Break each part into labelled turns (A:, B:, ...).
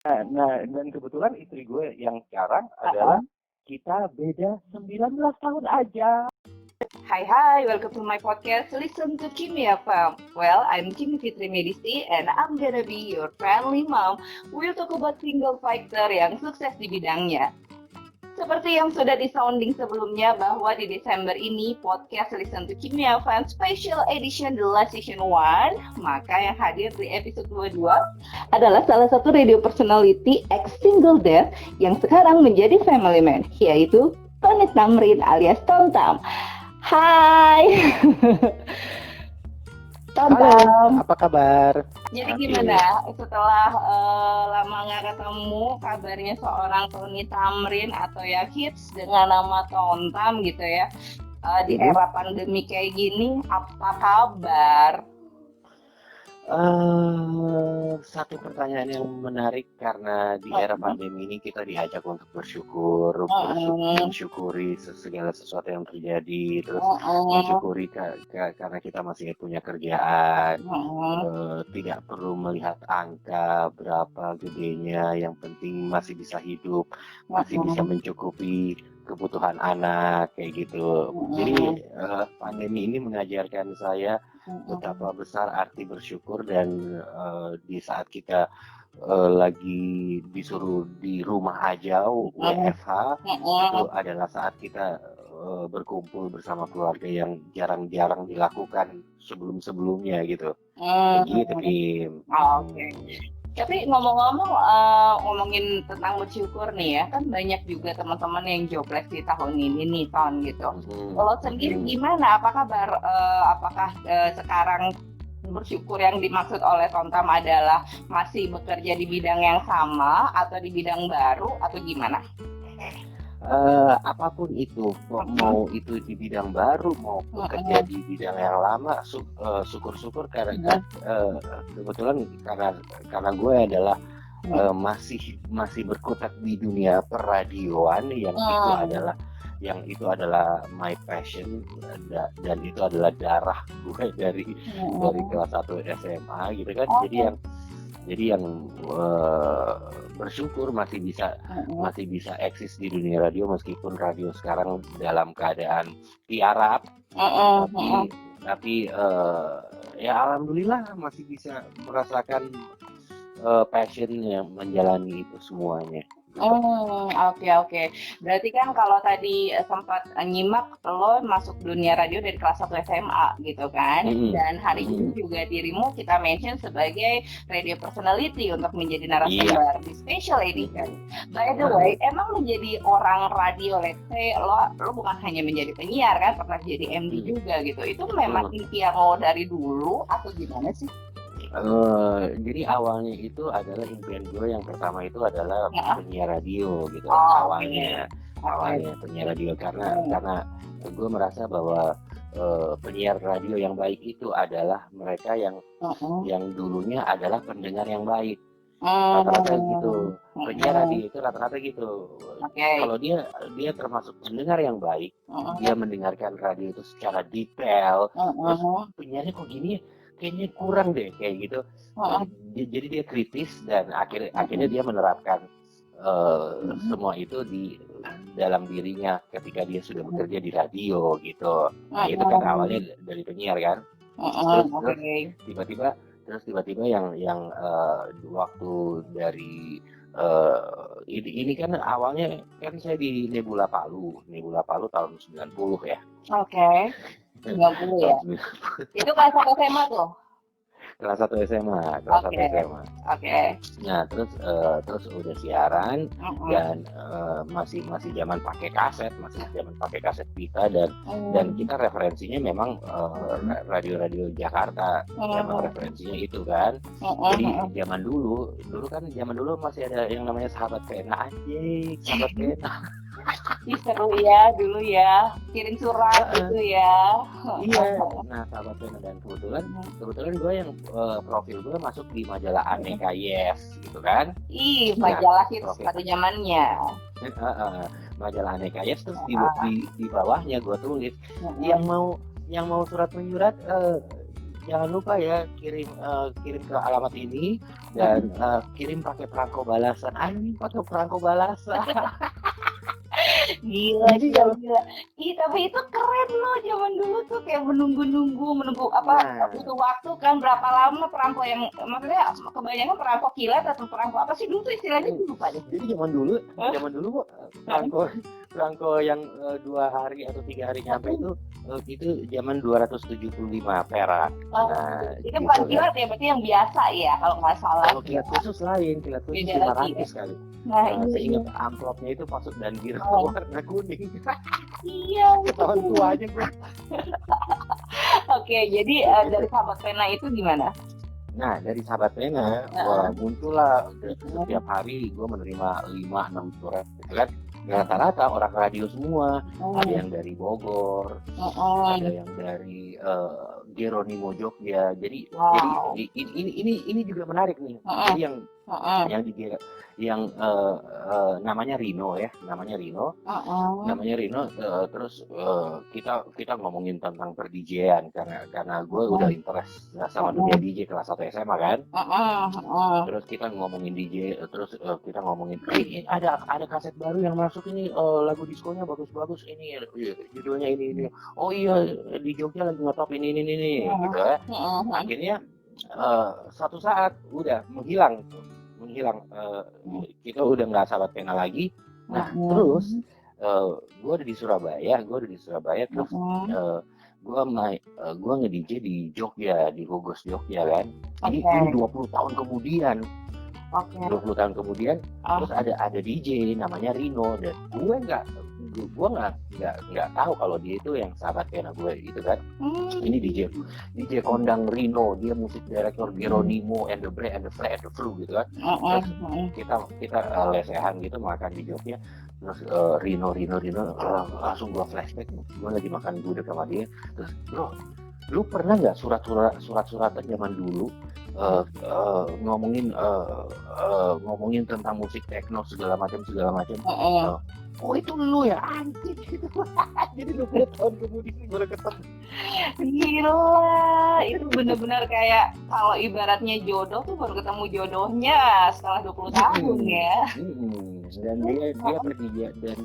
A: Nah, dan kebetulan istri gue yang sekarang adalah kita beda 19 tahun aja.
B: Hi, welcome to my podcast, Listen to Kimi FM. Well, I'm Kimi Fitri Medisti and I'm gonna be your friendly mom. We'll talk about single fighter yang sukses di bidangnya. Seperti yang sudah di-sounding sebelumnya bahwa di Desember ini podcast Listen to Kimi FM Special Edition The Last Season 1, maka yang hadir di episode 22 adalah salah satu radio personality ex-single dad yang sekarang menjadi family man, yaitu Tony Tamrin alias Tom Tam. Hai.
A: Halo, apa kabar?
B: Jadi gimana setelah lama nggak ketemu, kabarnya seorang Tony Tamrin atau ya hits dengan nama Tom Tam gitu ya, di era pandemi kayak gini, apa kabar?
A: Satu pertanyaan yang menarik karena di era pandemi ini kita diajak untuk mensyukuri segala sesuatu yang terjadi, terus mensyukuri karena kita masih punya kerjaan, tidak perlu melihat angka berapa gedenya, yang penting masih bisa hidup, masih bisa mencukupi kebutuhan anak kayak gitu. Jadi pandemi ini mengajarkan saya betapa besar arti bersyukur, dan di saat kita lagi disuruh di rumah aja WFH, itu adalah saat kita berkumpul bersama keluarga yang jarang-jarang dilakukan sebelum-sebelumnya gitu. Begitu, Kim.
B: Oke. Tapi ngomong-ngomong, ngomongin tentang bersyukur nih ya, kan banyak juga teman-teman yang jobless di tahun ini nih, Ton, gitu. Kalau sendiri gimana? Apa kabar? Apakah sekarang bersyukur yang dimaksud oleh Tom Tam adalah masih bekerja di bidang yang sama atau di bidang baru atau gimana?
A: Apapun itu, mau itu di bidang baru, mau bekerja di bidang yang lama, syukur-syukur karena kebetulan karena gue adalah masih berkutat di dunia perradioan yang itu adalah my passion, dan itu adalah darah gue dari kelas 1 SMA gitu kan. Jadi yang bersyukur masih bisa eksis di dunia radio, meskipun radio sekarang dalam keadaan tiarap, tapi ya alhamdulillah masih bisa merasakan passion yang menjalani itu semuanya.
B: Oke. Berarti kan kalau tadi sempat nyimak lo masuk dunia radio dari kelas 1 SMA gitu kan, dan hari ini juga dirimu kita mention sebagai radio personality untuk menjadi narasumber di Special Edition. By the way, emang menjadi orang radio, let's say lo bukan hanya menjadi penyiar kan, pernah jadi MD juga gitu. Itu memang impian lo dari dulu atau gimana sih?
A: Jadi awalnya itu adalah impian gue yang pertama itu adalah penyiar radio gitu. Awalnya penyiar radio karena gue merasa bahwa penyiar radio yang baik itu adalah mereka yang dulunya adalah pendengar yang baik. Rata-rata gitu. Penyiar radio itu rata-rata gitu. Kalau dia termasuk pendengar yang baik, dia mendengarkan radio itu secara detail. Terus penyiarnya kok gini ya? Kayaknya kurang deh kayak gitu. Jadi dia kritis, dan akhirnya dia menerapkan semua itu di dalam dirinya ketika dia sudah bekerja di radio gitu. Nah itu kan awalnya dari penyiar kan. Terus tiba-tiba yang waktu dari ini kan awalnya kan saya di Nebula Palu tahun 90 ya.
B: Oke. 90 ya. Itu kelas 1 SMA tuh.
A: Kelas 1 SMA.
B: Oke.
A: Nah, terus udah siaran, dan masih zaman pakai kaset pita, dan kita referensinya memang radio-radio Jakarta. Memang referensinya itu kan. Jadi zaman dulu masih ada yang namanya Sahabat Pena, Sahabat Pena.
B: Seru ya dulu ya, kirim surat gitu ya.
A: Iya. Nah, Sahabat Pena, dan kebetulan gue yang profil gue masuk di majalah Aneka Yes gitu kan.
B: Majalah hits pada zamannya.
A: Majalah Aneka Yes, terus di bawahnya gue tulis yang mau surat menyurat jangan lupa ya kirim ke alamat ini dan kirim pakai perangko balasan. Anjing pakai perangko balasan.
B: Gila. Ih, tapi itu keren loh, zaman dulu tuh kayak menunggu apa, butuh waktu kan, berapa lama perangko yang, maksudnya kebanyakan perangko kilat atau perangko apa sih dulu tuh istilahnya, lupa deh.
A: Jadi zaman dulu perangko yang 2 hari atau 3 hari nyampe itu zaman 275 perak.
B: Nah, itu bukan kilat ya, berarti yang biasa ya kalau nggak salah.
A: Kalau kilat khusus lain, kilat khusus 500 kali.
B: Nah,
A: seingat amplopnya itu masuk dan warna kuning.
B: Iya,
A: ketahuan tua aja gue.
B: Oke, jadi dari sahabat pena itu gimana?
A: Nah, dari sahabat pena muncullah setiap hari gue menerima 5-6 surat gitu kan. Rata-rata orang radio semua. Ada yang dari Bogor, ada yang dari Geronimo Jogja. Jadi ini juga menarik nih. Jadi yang namanya Rino ya, namanya Rino, terus kita ngomongin tentang per-DJ-an karena gue udah interest sama dunia DJ kelas 1 SMA kan. Terus kita ngomongin DJ, terus kita ngomongin ada kaset baru yang masuk ini, lagu diskonya bagus-bagus ini, judulnya ini. Oh iya, di Jogja lagi ngetop ini gitu ya. Akhirnya satu saat udah menghilang, kita udah nggak sahabat pena lagi. Nah terus gue ada di Surabaya terus gue nge-DJ di Jogja, di Hugos Jogja kan. Ini 20 tahun kemudian. 20 tahun kemudian terus ada DJ namanya Rino dan gue nggak tahu kalau dia itu yang sahabat pena gue gitu kan. Ini DJ kondang Rino, dia musik director Geronimo and the Fly and the Flu gitu kan. Terus kita lesehan gitu makan di Jogja. Terus Rino langsung gue flashback, gue lagi makan gudeg sama dia. Terus bro, lu pernah nggak surat-suratan zaman dulu ngomongin tentang musik techno segala macam. Oh itu lu ya, anjing gitu. Jadi 20 tahun kemudian baru ketemu.
B: Gila, itu benar-benar kayak kalau ibaratnya jodoh tuh baru ketemu jodohnya setelah 20 tahun ya.
A: Dan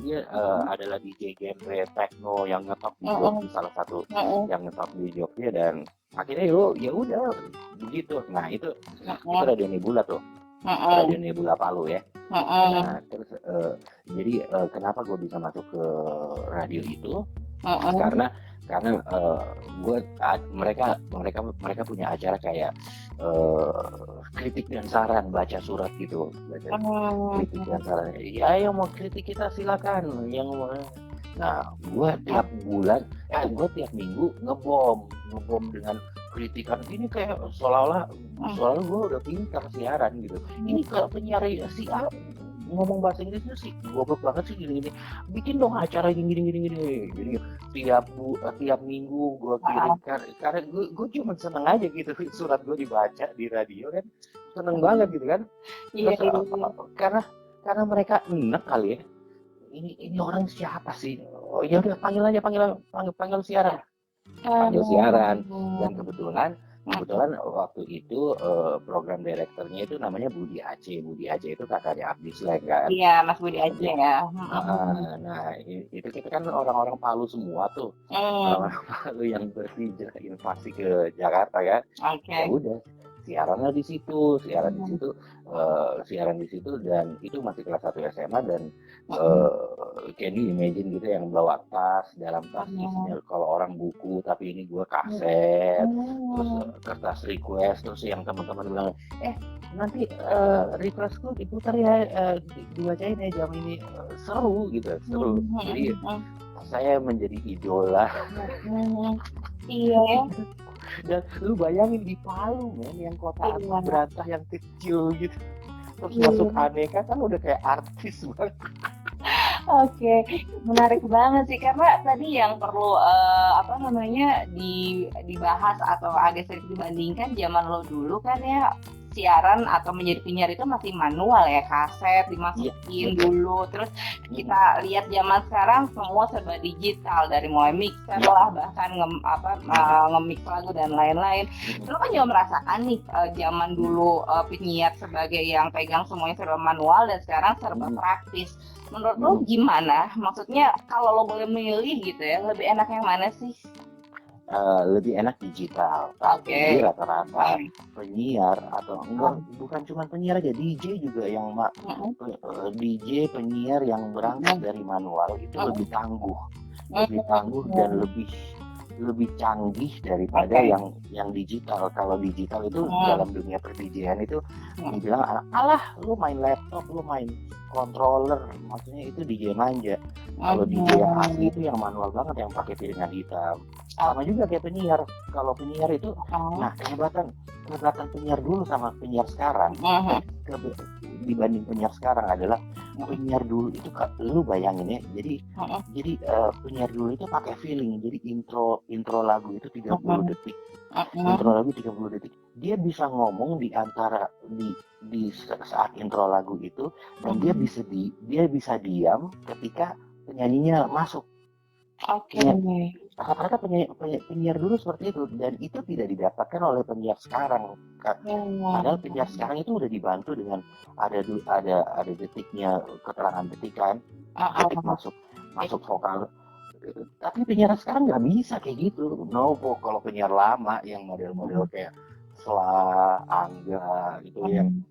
A: dia adalah DJ genre techno yang ngetop di Jogja, salah satu yang ngetop di Jogja, dan akhirnya ya udah begitu. Nah itu Radio Nebula tuh. Radio Nebula Palu ya. Nah, terus jadi kenapa gue bisa masuk ke radio itu? Karena mereka punya acara kayak kritik dan saran, baca surat gitu, kritik dan saran. Ya yang mau kritik kita silakan. Nah, gue tiap minggu ngebom dengan kritikan ini kayak seolah-olah gue udah pintar siaran gitu. Ini kalau penyiar si A ngomong bahasa Inggrisnya sih goblok banget sih gini. Bikin dong acara gini. Jadi tiap minggu gue kirim karena gue cuma seneng aja gitu surat gue dibaca di radio kan. Seneng banget gitu kan. Terus, karena mereka enak kali ya. Ini orang siapa sih? Oh ya udah panggil siaran. Panggil siaran. Dan kebetulan waktu itu program direkturnya itu namanya Budi Aceh. Budi Aceh itu kakaknya Abdi Sleng kan.
B: Iya, Mas Budi Aceh ya.
A: Nah itu kita kan orang-orang Palu semua tuh. Orang-orang Palu yang berhijrah invasi ke Jakarta kan. Ya udah siaran di situ dan itu masih kelas 1 SMA dan can you imagine gitu yang bawa dalam tas isinya kalau orang buku tapi ini gue kaset, terus kertas request, terus yang teman-teman bilang nanti requestku diputar ya, dibacain ya jam ini, seru. Jadi saya menjadi idola.
B: Iya.
A: Dan lu bayangin di Palu yang kota berantah yang kecil gitu, terus masuk aneka kan udah kayak artis banget.
B: Oke, menarik banget sih karena tadi yang perlu dibahas atau agak sedikit dibandingkan zaman lo dulu kan ya, siaran atau menjadi penyiar itu masih manual ya, kaset dimasukin dulu, terus kita lihat zaman sekarang semua serba digital, dari mulai mixer lah, bahkan nge-mix lagu dan lain-lain. Lo kan juga merasakan nih zaman dulu penyiar sebagai yang pegang semuanya serba manual dan sekarang serba praktis. Menurut lo gimana? Maksudnya kalau lo boleh milih gitu ya, lebih enak yang mana sih?
A: Lebih enak digital, tapi rata-rata penyiar atau enggak, bukan cuma penyiar aja, DJ juga yang DJ penyiar yang berangkat dari manual itu lebih tangguh dan lebih canggih daripada yang digital. Kalau digital itu dalam dunia per-DJ-an itu dibilang, alah lu main laptop, lu main controller, maksudnya itu DJ manja. Kalau DJ yang asli itu yang manual banget, yang pakai piringan hitam. Sama juga kayak penyiar. Kalau penyiar itu, nah kehebatan penyiar dulu sama penyiar sekarang dibanding penyiar sekarang adalah penyiar dulu itu, lu bayangin ya, jadi penyiar dulu itu pakai feeling. Jadi intro lagu itu 30 detik. Intro lagu 30 detik. Dia bisa ngomong di antara di saat intro lagu itu, dan dia bisa diam ketika penyanyinya masuk. Rata-rata penyiar dulu seperti itu, dan itu tidak didapatkan oleh penyiar sekarang. Padahal penyiar sekarang itu udah dibantu dengan ada detiknya, keterangan detikan, detik masuk vokal. Tapi penyiar sekarang nggak bisa kayak gitu. Kalau penyiar lama yang model-model kayak Sla, Angga gitu, yang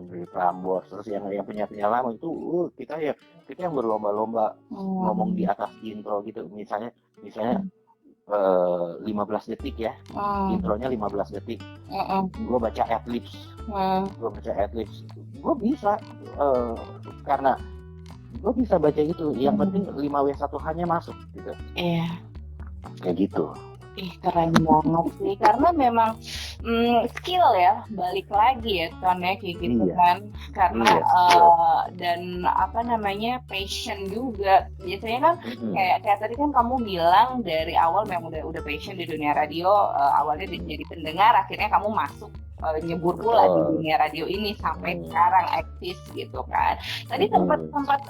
A: dari Prambors, terus yang penyiar lama itu kita yang berlomba-lomba ngomong di atas intro gitu. Misalnya 15 detik ya, intronya 15 detik, gue baca adlibs, gue bisa karena gue bisa baca itu, yang penting 5W1H-nya masuk gitu. Kayak gitu.
B: Keren banget sih, karena memang skill ya, balik lagi ya Tonnya kayak gitu kan, karena dan passion juga biasanya kan. Kayak tadi kan kamu bilang dari awal memang udah passion di dunia radio, awalnya jadi pendengar, akhirnya kamu masuk nyebur pula di dunia radio ini sampai sekarang eksis gitu kan. Tadi sempat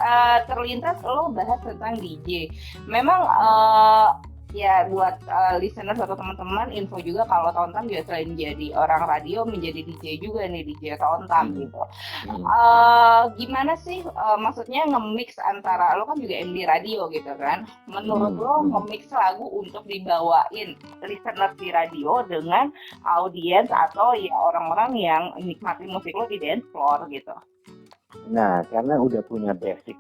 B: terlintas lo bahas tentang DJ. Memang ya buat listeners atau teman-teman info juga, kalau Tontan juga selain jadi orang radio menjadi DJ juga nih, DJ Tontan gitu. Gimana sih maksudnya nge-mix antara, lo kan juga MD radio gitu kan, menurut lo nge-mix lagu untuk dibawain listeners di radio dengan audiens atau ya orang-orang yang nikmati musik lo di dance floor gitu?
A: Nah, karena udah punya basic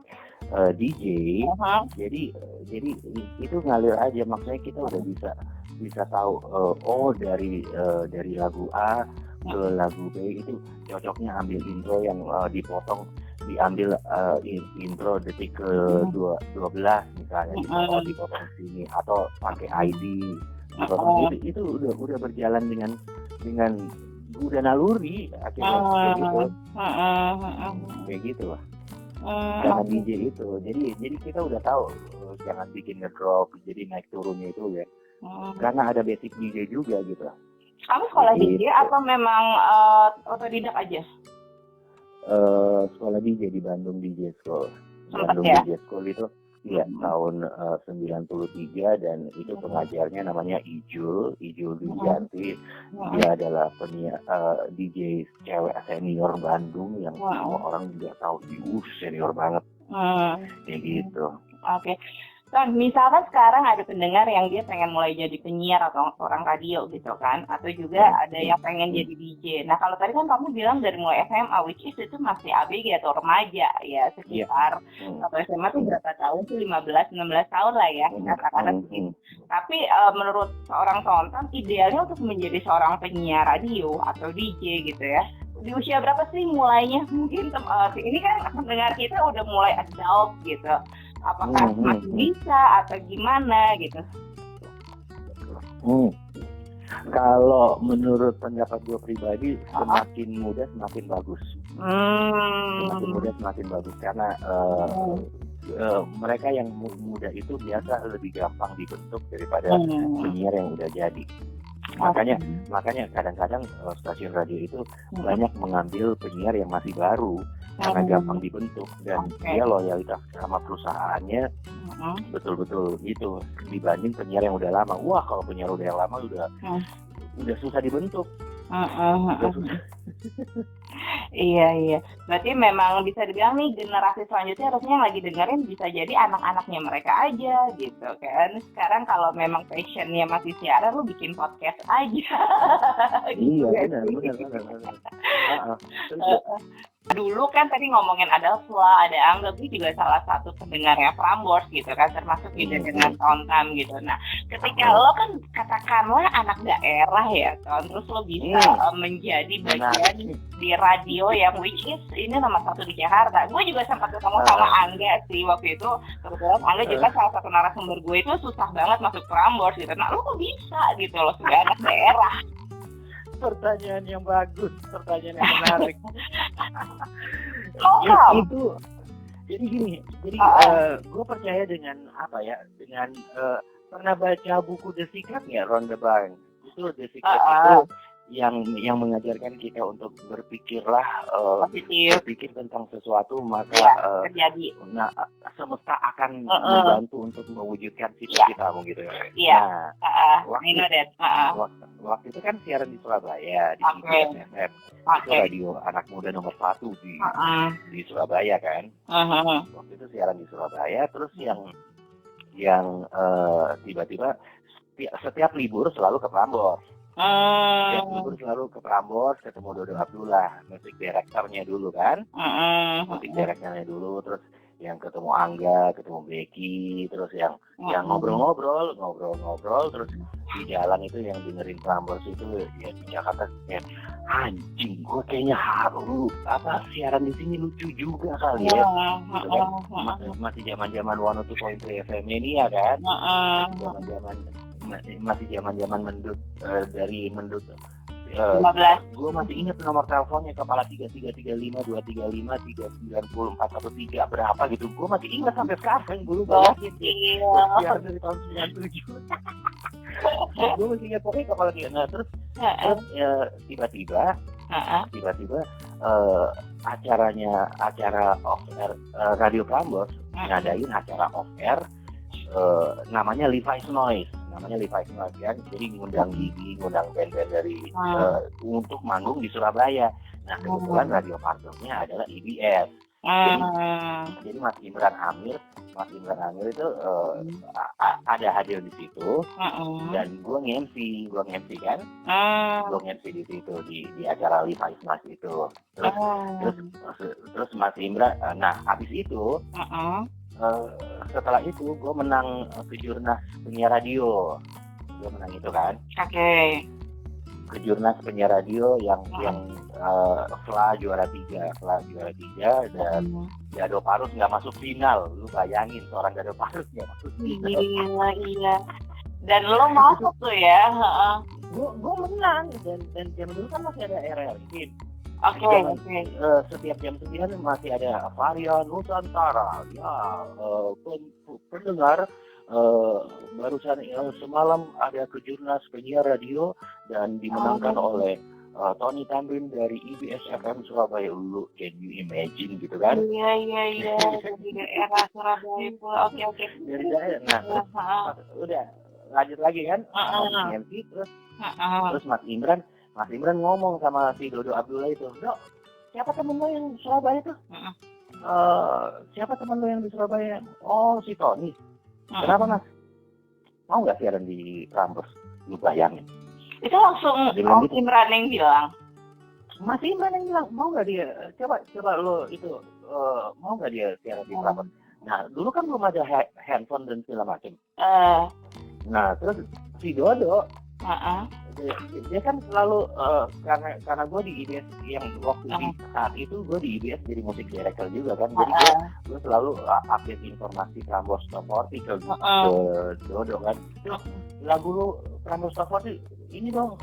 A: DJ, jadi itu ngalir aja. Maksudnya kita udah bisa tahu dari lagu A ke lagu B itu cocoknya ambil intro yang dipotong, diambil intro detik ke 12 misalnya, dipotong sini, atau pakai ID dipotong. Itu udah berjalan dengan udah naluri akhirnya kayak gitu lah. Karena DJ itu, jadi kita udah tahu jangan bikin ngedrop, jadi naik turunnya itu ya. Karena ada basic DJ juga gitu.
B: Kamu sekolah DJ atau memang otodidak aja?
A: Sekolah DJ di Bandung DJ School. DJ School itu tahun 93, dan itu pengajarnya namanya Ijul Duyanti. Dia adalah penyiar DJ cewek senior Bandung yang semua orang juga tahu, senior banget. Kayak gitu.
B: Oke. Kan misalkan sekarang ada pendengar yang dia pengen mulai jadi penyiar atau orang radio gitu kan, atau juga ada yang pengen jadi DJ. Nah kalau tadi kan kamu bilang dari mulai SMA, which is itu masih ABG atau remaja ya, sekitar atau SMA tuh berapa tahun tuh, 15-16 tahun lah ya katakan begitu. Tapi menurut seorang Tonton idealnya untuk menjadi seorang penyiar radio atau DJ gitu ya, di usia berapa sih mulainya? Mungkin ini kan pendengar kita udah mulai adult gitu. Apakah masih bisa atau gimana gitu?
A: Kalau menurut pendapat gue pribadi, semakin muda semakin bagus. Semakin muda semakin bagus karena mereka yang muda itu biasa lebih gampang dibentuk daripada penyiar yang udah jadi. Makanya kadang-kadang stasiun radio itu banyak mengambil penyiar yang masih baru karena gampang dibentuk dan dia loyalitas sama perusahaannya betul-betul gitu dibanding penyiar yang udah lama. Wah, kalau penyiar udah yang lama udah susah dibentuk. Udah susah.
B: Iya. Berarti memang bisa dibilang nih generasi selanjutnya harusnya yang lagi dengerin bisa jadi anak-anaknya mereka aja gitu kan. Sekarang kalau memang passionnya masih siaran, lu bikin podcast aja.
A: Iya, benar.
B: Dulu kan tadi ngomongin ada Fla, ada Angga, gue juga salah satu pendengarnya Prambors gitu kan, termasuk juga dengan Tontan gitu. Nah, ketika lo kan katakanlah anak daerah ya, terus lo bisa menjadi bagian di radio yang which is ini nomor 1 di Jakarta. Gue juga sempat ketemu sama Angga sih waktu itu. Kebetulan Angga juga salah satu narasumber gue itu susah banget masuk Prambors gitu. Nah, lo kok bisa gitu lo sebagai anak daerah?
A: Pertanyaan yang bagus, pertanyaan yang menarik. Itu jadi gini, gue percaya dengan dengan pernah baca buku The Secret nggak, Ron The Bank? Itu The Secret itu yang mengajarkan kita untuk berpikirlah berpikir tentang sesuatu maka
B: terjadi.
A: Nah, semesta akan membantu untuk mewujudkan cita-citamu gitu ya.
B: Iya.
A: Waktu itu kan siaran di Surabaya di IBS FM. Itu radio anak muda nomor 1 di Surabaya kan. Waktu itu siaran di Surabaya, terus yang tiba-tiba setiap libur selalu ke Prambors. Setiap libur selalu ke Prambors, ketemu Dodo Abdullah, musik direkturnya dulu kan. Musik direkturnya dulu, terus yang ketemu Angga, ketemu Becky, terus yang ngobrol-ngobrol, terus di jalan itu yang dengerin Prambors itu ya di Jakarta kayak anjing, gue kayaknya harus siaran di sini lucu juga kali ya. Gitu kan. Masih zaman-zaman 102.3 FM ini ya kan. Masih zaman mendut dari mendut
B: 15.
A: Gue masih ingat nomor teleponnya kepala 3335 235 39413 berapa gitu. Gue masih ingat sampai sekarang dulu banget gitu. Siaran dari tahun 97. Gue masih ingat pokoknya kepala 3. Nah terus tiba-tiba acara off air Radio Prambors ngadain acara off air namanya Levi's Noise kan, jadi ngundang Gigi, ngundang band-band dari untuk manggung di Surabaya. Nah kebetulan radio partnernya adalah IBS. Jadi Mas Imran Amir itu ada hadir di situ dan gue nge-MC kan, gue nge-MC di situ di acara Levi's Noise itu. Terus Mas Imran, nah habis itu setelah itu gue menang kejurnas penyiar radio. Gue menang itu kan. Kejurnas penyiar radio yang Fla juara 3 dan Dado Parus nggak masuk final. Lu bayangin seorang Dado Parus nggak masuk final.
B: Iya. Dan lo masuk tuh ya.
A: Gue menang dan jam dulu kan masih ada RRQ. Setiap jam 9 masih ada Varian Nusantara. Ya, pendengar barusan semalam ada kejurnas penyiar radio dan dimenangkan oleh Tony Tamrin dari IBS FM Surabaya. Lu can you imagine gitu kan?
B: Iya. Dari daerah Surabaya itu. Oke.
A: Dari daerah. Nah, udah lanjut lagi kan? Terus Mas Imran ngomong sama si Dodo Abdullah itu, Dok, siapa temen lo yang di Surabaya tuh? Siapa temen lo yang di Surabaya? Oh, si Tony. Kenapa Mas? Mau nggak siaran di Prambors? Lu bayangin.
B: Itu langsung Mas Imran yang bilang.
A: Mas Imran yang bilang, mau nggak dia? Coba lo itu, mau nggak dia siaran di Prambors? Nah, dulu kan belum ada handphone dan segala macam. Nah, terus si Dodo, dia kan selalu karena gue di IBS yang waktu di saat itu gue di IBS jadi musik director juga kan, jadi gue selalu update informasi Prambors Top 40 ke Dodo kan. Lagu lu Prambors Top 40 ini dong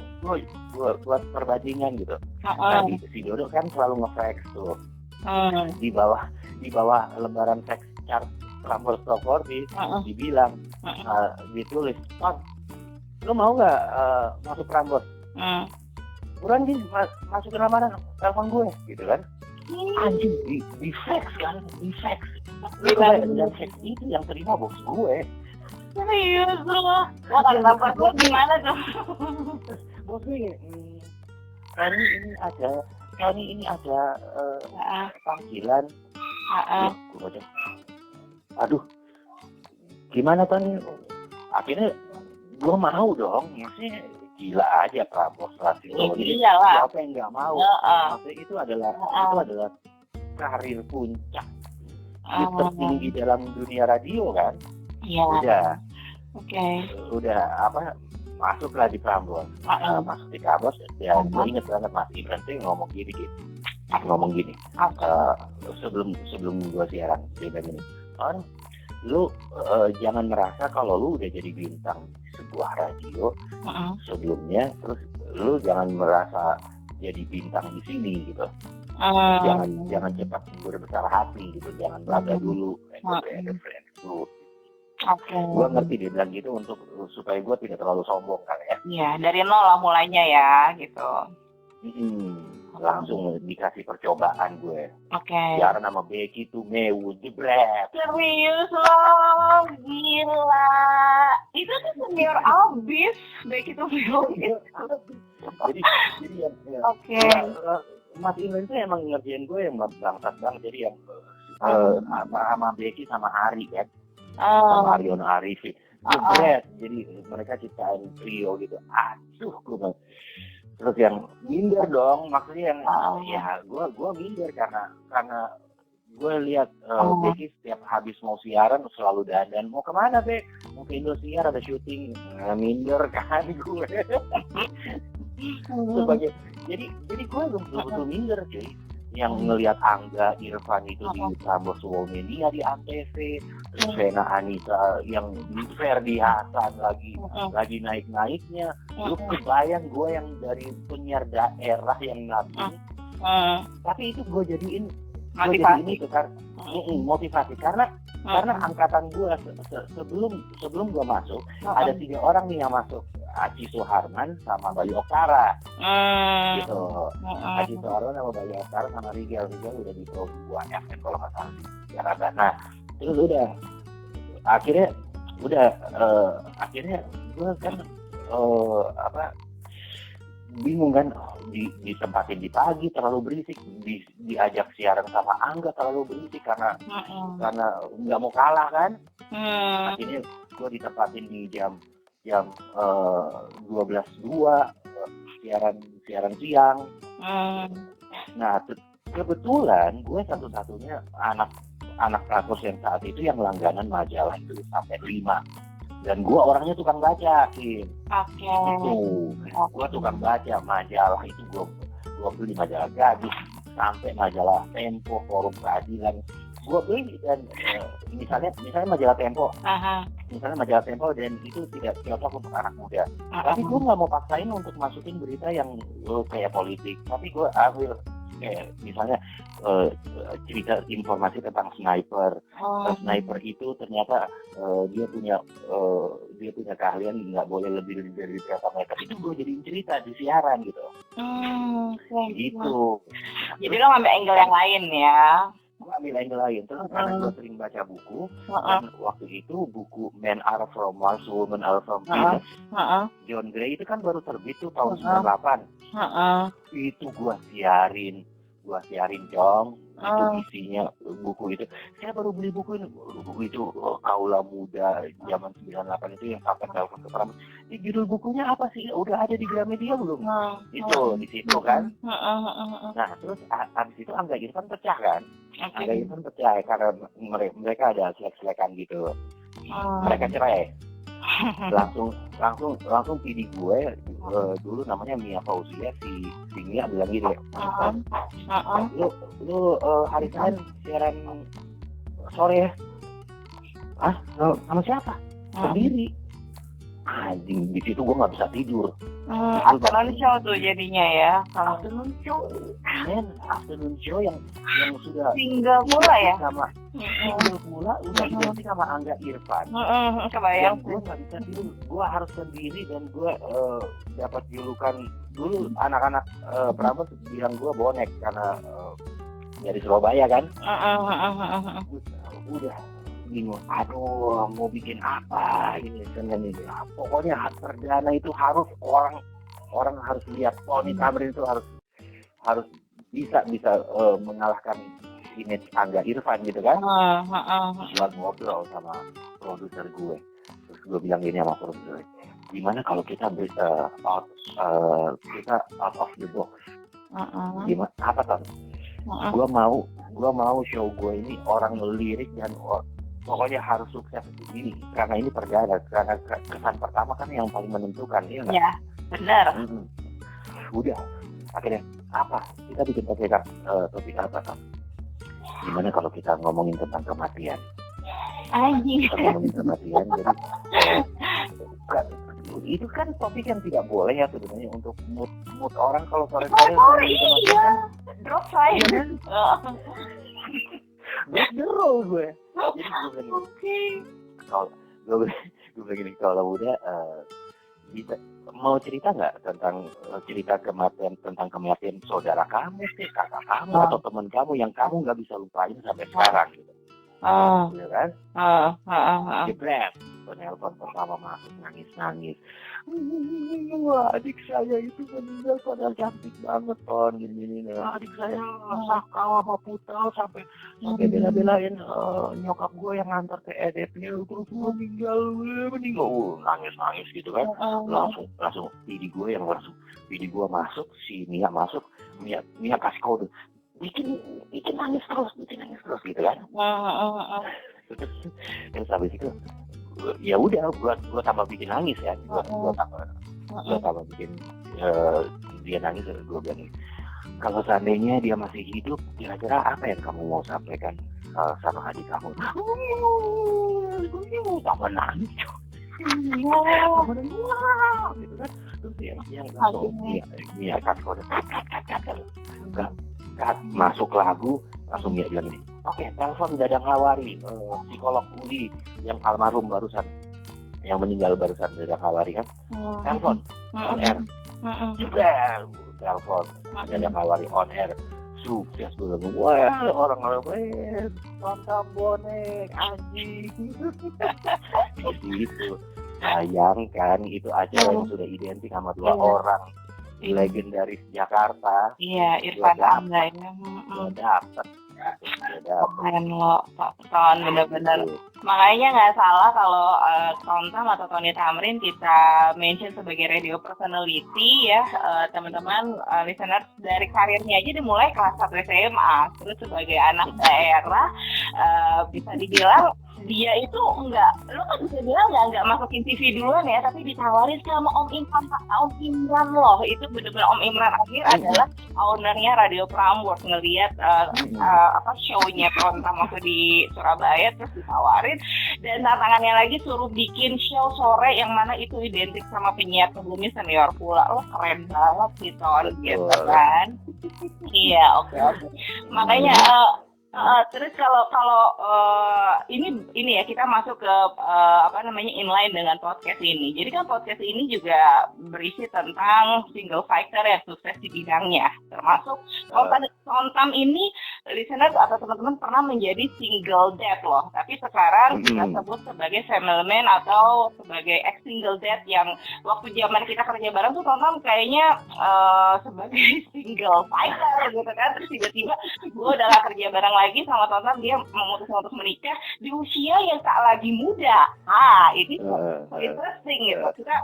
A: buat perbandingan gitu. Nah si Dodo kan selalu nge-fax tuh di bawah lembaran fax chart Prambors Top 40 dibilang ditulis lu mau nggak masuk Prambors? Buruan sih masukin lamaran, telepon gue gitu kan. Anjing di fax kan, di fax. Dan fax itu yang terima bos gue.
B: Serius lu? Wah, kalau gue gimana tuh?
A: Bos gue kali ini ada panggilan. Gue baca, aduh gimana Tony? Akhirnya gue mau dong, maksudnya gila aja Prambors Rasio. Siapa yang nggak mau? Maksudnya itu adalah karir puncak tertinggi dalam dunia radio kan. Udah masuklah di Prambors. Masuk di Prambors dan gue inget banget Mas Ibran tuh ngomong gini sebelum gue siaran dia bilang gini, lu jangan merasa kalau lu udah jadi bintang sebuah radio sebelumnya, terus lu jangan merasa jadi bintang di sini gitu. Jangan cepat berbesar hati gitu, jangan bangga dulu, friend dulu. Gue ngerti dia bilang gitu untuk supaya gue tidak terlalu sombong kan ya.
B: Iya, dari nol lah mulainya ya gitu.
A: Langsung dikasih percobaan gue. Siaran nama Becky tuh mewu jebret.
B: Serius loh, gila. Itu tuh senior abis Becky tuh mewu.
A: Jadi Mas Imran tuh emang ngerjain gue yang bangsat banget. Jadi yang sama Becky sama Hari kan. Sama Aryono Arifin. Jebret. Jadi mereka ciptain trio gitu. Aduh gue bilang. Terus yang minder dong, maksudnya yang ya gue minder karena gue lihat Becky setiap habis mau siaran selalu dandan. Mau kemana Bek? Mau ke Indosiar ada syuting. Minder kan gue. Sebagai jadi gue betul-betul minder cuy. Yang ngelihat Angga Irfan itu di Prambors Womania di ANTV, terus Vena Anissa yang Ferdi Hasan lagi naik-naiknya. Lu kebayang gue yang dari penyiar daerah yang nabi, tapi itu gue jadiin itu kan motivasi karena angkatan gue sebelum gue masuk ada 3 orang nih yang masuk. Aci Suharman sama Bayu Oktara gitu. Aci Suharman sama Bayu Oktara sama Rigel udah di Pro 2 FM kalau nggak salah di Jakarta. Nah terus akhirnya gue kan bingung kan, ditempatin di pagi terlalu berisik, diajak siaran sama Angga terlalu berisik karena nggak mau kalah kan. Akhirnya gue ditempatin di jam 12.02 siaran siang. Nah kebetulan gue satu-satunya anak Prambors yang saat itu yang langganan majalah itu sampai 5. Dan gue orangnya tukang baca Kim. Gue tukang baca majalah itu, gue beli majalah Gadis sampai majalah Tempo, Forum Keadilan gue beli. Dan misalnya majalah Tempo, misalnya majalah Tempo dan itu tidak cocok untuk anak muda, tapi gue nggak mau paksain untuk masukin berita yang kayak politik, tapi gue ambil kayak misalnya cerita informasi tentang sniper. Sniper itu ternyata dia punya keahlian nggak boleh lebih dari berapa meter, itu gue jadiin cerita di siaran gitu. Gitu.
B: Jadi lo ngambil angle yang lain ya?
A: Gue ambil angle lain, terus karena gue sering baca buku, dan waktu itu buku Men Are From Mars, Women Are From Venus, John Gray itu kan baru terbit tuh tahun 98. Itu gue siarin Jong, itu isinya buku itu. Saya baru beli buku itu Kaula Muda zaman 98 itu yang sampai telepon ke Prambors. Ini judul bukunya apa sih? Udah ada di Gramedia belum? Itu di situ kan. Nah terus abis itu Angga Irfan pecah kan. Angga Irfan pecah karena mereka ada selek-selekan gitu. Mereka cerai. langsung PD gue dulu namanya Mia Fauzia, si Mia bilang gitu ya, lu hari Senin siaran sore ya? Sama siapa? Sendiri. Anjing, di situ gue nggak bisa tidur.
B: Afternoon show tuh jadinya ya.
A: Afternoon show yang sudah
B: single pula ya.
A: Single pula udah identik sama Angga Irfan.
B: Kebayang.
A: Gue nggak bisa tidur, gue harus sendiri dan gue dapat julukan dulu anak-anak Prambors bilang gue bonek karena dari Surabaya kan. Udah bingung, aduh mau bikin apa ini Senin ini. Pokoknya perdana itu harus orang harus lihat Tony Tamrin itu harus bisa mengalahkan image Angga Irfan gitu kan. Buat ngobrol sama produser gue, terus gue bilang gini sama produser, gimana kalau kita out of the box. Gimana apa kan? Gue mau show gue ini orang lirik dan pokoknya harus sukses begini karena ini perdana, karena kesan pertama kan yang paling menentukan, iya nggak?
B: Ya, benar.
A: Udah, akhirnya apa? Kita bikin topik apa kan? Gimana kalau kita ngomongin tentang kematian?
B: Anjing.
A: Kita ngomongin kematian, jadi itu kan topik yang tidak boleh ya sebenarnya untuk mood orang kalau sore-sore.
B: Iya. Drop saya.
A: Break the rule gue. Jadi gue begini, kalau udah bisa mau cerita nggak tentang cerita kematian saudara kamu sih, kakak kamu atau teman kamu yang kamu nggak bisa lupain sampai sekarang gitu. Gitu kan? Jebret, penelpon pertama masuk nangis. Wah, adik saya itu meninggal padahal cantik banget Ton, gini. Adik saya sakau sama putal sampai bela-belain nyokap gue yang ngantar ke EDP terus meninggal. Nangis gitu kan. Langsung bini gue masuk, si Mia masuk, Mia kasih kode. Bikin nangis terus gitu kan. Terus habis itu ya udah gua tambah bikin nangis ya, gua tambah bikin dia nangis. Gua bilang, kalau seandainya dia masih hidup, kira-kira apa yang kamu mau sampaikan sama adik kamu? Tambah nangis gitu kan. Terus yang langsung dia kasih masuk lagu, langsung dia bilang ini, oke, telepon Dadang Hawari, psikolog Uli yang almarhum barusan, yang meninggal barusan, Dadang Hawari kan, telepon on air, juga telepon Dadang Hawari on air, sukses gue bilang, wah orang-orang nonton bonek anjing. Gitu. Bayangkan itu acara yang sudah identik sama dua orang legendaris Jakarta.
B: Iya, Irfan Angga ini.
A: Dapet.
B: Keren lo, Ton, bener-bener. Makanya nggak salah kalau Tom atau Tony Tamrin kita mention sebagai radio personality ya, teman-teman listeners, dari karirnya aja dimulai kelas 1 SMA, terus sebagai anak daerah bisa dibilang dia itu lo kan bisa bilang nggak masukin TV duluan ya, tapi ditawarin sama Om Imran loh. Itu benar-benar Om Imran akhir adalah ownernya Radio Prambors, ngelihat show-nya Tom waktu di Surabaya, terus ditawarin, dan tantangannya lagi suruh bikin show sore yang mana itu identik sama penyiar sebelumnya senior pula. Lo keren banget sih Ton, gitu kan. Iya, oke. Makanya terus kalau ini ya, kita masuk ke inline dengan podcast ini. Jadi kan podcast ini juga berisi tentang single fighter yang sukses di bidangnya, termasuk Tom ini listener atau teman-teman pernah menjadi single dad loh, tapi sekarang kita sebut sebagai family man atau sebagai ex single dad, yang waktu zaman kita kerja bareng tuh Tom kayaknya sebagai single fighter gitu kan. Terus tiba-tiba gue udah gak kerja bareng lagi sama Tonton, dia memutuskan untuk menikah di usia yang tak lagi muda. Ini interesting gitu. Kita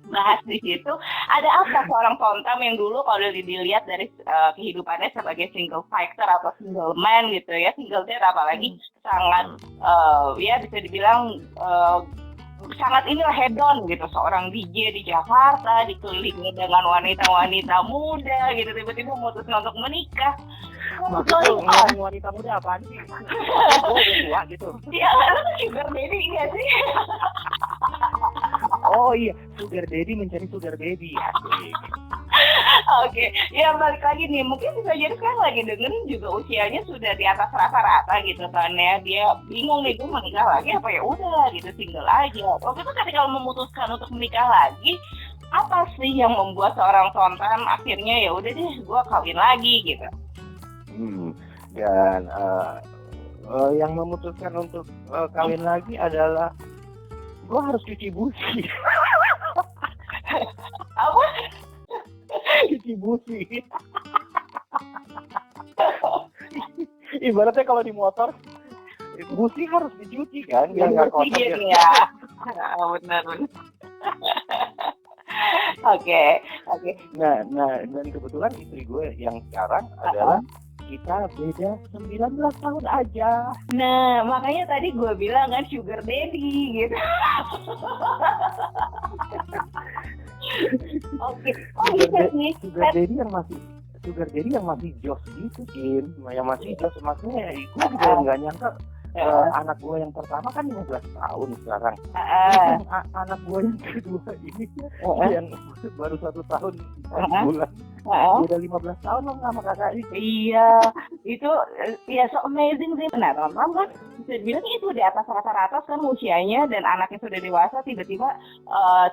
B: bahas di situ. Ada apa seorang Tonton yang dulu kalau dilihat dari kehidupannya sebagai single fighter atau single man gitu ya, single dad apalagi, sangat ya bisa dibilang sangat inilah hedon gitu, seorang DJ di Jakarta dikelilingi dengan wanita-wanita muda gitu, tiba-tiba memutuskan untuk menikah.
A: Maksudnya wanita muda apaan sih? Oh, tua gitu.
B: Iya, lu sugar daddy nggak sih?
A: Oh iya, sugar daddy mencari sugar baby.
B: Oke, ya balik lagi nih, mungkin bisa jadi sekarang lagi dengerin juga usianya sudah di atas rata-rata gitu kan ya. Dia bingung nih, gue mau nikah lagi apa ya udah gitu single aja. Waktu itu ketika memutuskan untuk menikah lagi, apa sih yang membuat seorang Tontan akhirnya ya udah deh gue kawin lagi gitu.
A: Dan yang memutuskan untuk kawin lagi adalah gue harus cuci busi.
B: Apa?
A: Cuci busi. Ibaratnya kalau di motor busi harus dicuci kan biar nggak kotor
B: ya. Benar. Oke.
A: Nah dan kebetulan istri gue yang sekarang adalah kita beda 19 tahun aja.
B: Nah, makanya tadi gue bilang kan sugar daddy gitu. Oke. Oh bisa sih.
A: Sugar daddy yang masih jos gitu, Kim. Yang masih jos, maksudnya gue juga nggak nyangka anak gue yang pertama kan 15 tahun sekarang. Anak gue yang kedua ini yang baru 1 tahun 4 bulan. Udah 15 tahun loh sama kakak ini.
B: Iya, itu ya so amazing sih. Nah, teman-teman kan bisa bilang itu di atas rata-rata kan usianya dan anaknya sudah dewasa tiba-tiba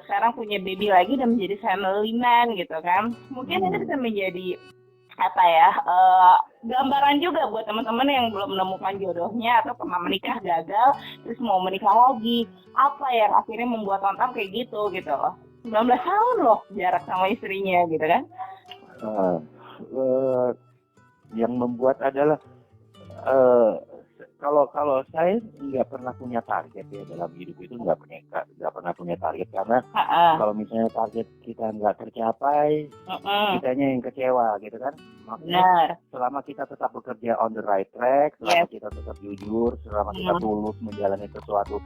B: sekarang punya baby lagi dan menjadi family man gitu kan. Mungkin itu bisa menjadi apa ya gambaran juga buat teman-teman yang belum menemukan jodohnya atau pernah menikah gagal terus mau menikah lagi, apa yang akhirnya membuat Tontan kayak gitu loh. 19 tahun loh jarak sama istrinya gitu kan.
A: Yang membuat adalah kalau saya nggak pernah punya target ya dalam hidup itu, nggak pernah punya target karena kalau misalnya target kita nggak tercapai, kitanya yang kecewa gitu kan. Maksudnya selama kita tetap bekerja on the right track, selama kita tetap jujur, selama kita tulus menjalani sesuatu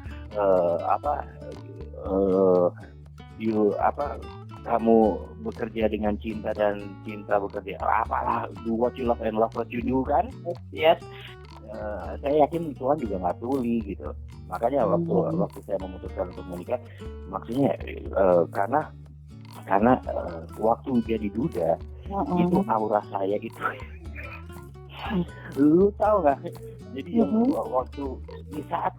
A: kamu bekerja dengan cinta dan cinta bekerja apalah, do what you love and love what you do kan. Yes. Saya yakin Tuhan juga nggak tuli gitu. Makanya waktu saya memutuskan untuk menikah, maksudnya karena waktu jadi duda itu aura saya itu lu tahu nggak? Jadi waktu di saat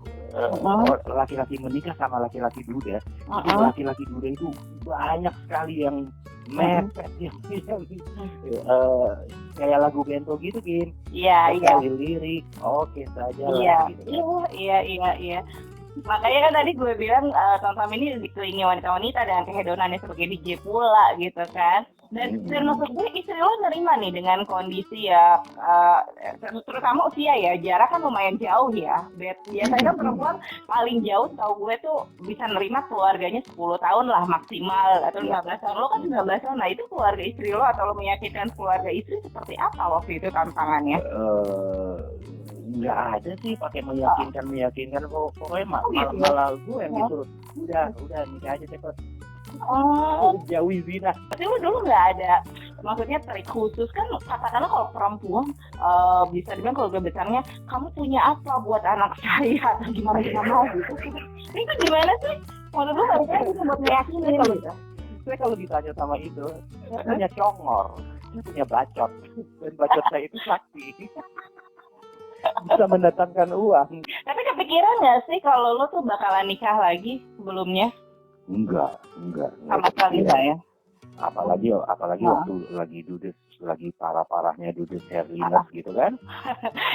A: laki-laki menikah sama laki-laki duda, laki-laki duda itu banyak sekali yang mepet yang kayak lagu Bento gitu, Kim. Iya. Lirik, oke saja lah.
B: Iya. Makanya kan tadi gue bilang Tonton ini dikelilingi wanita-wanita dengan kehedonannya sebagai DJ pula gitu kan. Dan maksud gue istri lo nerima nih dengan kondisi ya terutama usia ya, jarak kan lumayan jauh ya. Biasanya kan perempuan paling jauh tau gue tuh bisa nerima keluarganya 10 tahun lah maksimal atau 15 tahun. Lo kan 19 tahun, nah itu keluarga istri lo atau lo meyakinkan keluarga istri seperti apa waktu itu tantangannya?
A: Nggak ada sih pakai meyakinkan pokoknya malah gue yang disuruh udah nikah aja cepet. Jauhi zina.
B: Tapi lu dulu nggak ada, maksudnya trik khusus kan katakanlah kalau perempuan bisa dibilang keluarga besarnya kamu punya apa buat anak saya atau gimana gitu. Itu gimana sih? Menurut lu harusnya bisa buat meyakini gitu.
A: Saya kalau ditanya sama itu, saya punya congor, saya punya bacot, dan bacot saya itu sakti. Bisa mendatangkan uang.
B: Tapi kepikiran nggak sih kalau lo tuh bakalan nikah lagi sebelumnya?
A: Enggak.
B: Sama sekali enggak ya?
A: Apalagi waktu lagi parah-parahnya Dudes Herlinus gitu kan.